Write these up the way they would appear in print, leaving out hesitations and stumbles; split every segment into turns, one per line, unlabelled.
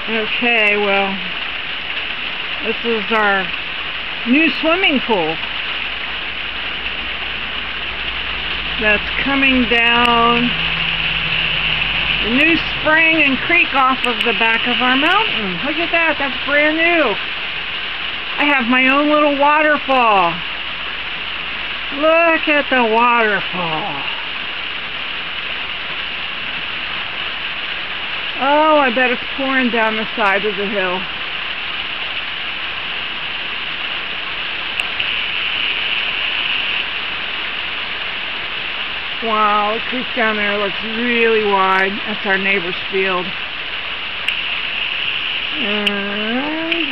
Okay, well, this is our new swimming pool that's coming down the new spring and creek off of the back of our mountain. Look at that, that's brand new. I have my own little waterfall. Look at the waterfall. Oh, I bet it's pouring down the side of the hill. Wow, the creek down there looks really wide. That's our neighbor's field. And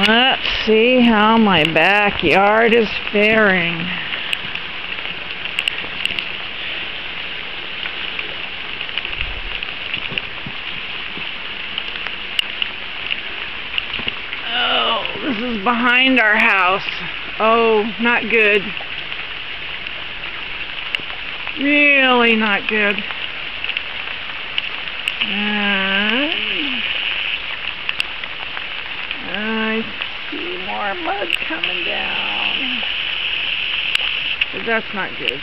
let's see how my backyard is faring. Oh, this is behind our house. Oh, not good. Really not good. And I see more mud coming down. But that's not good.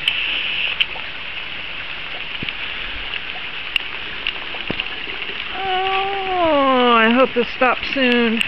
Oh, I hope this stops soon.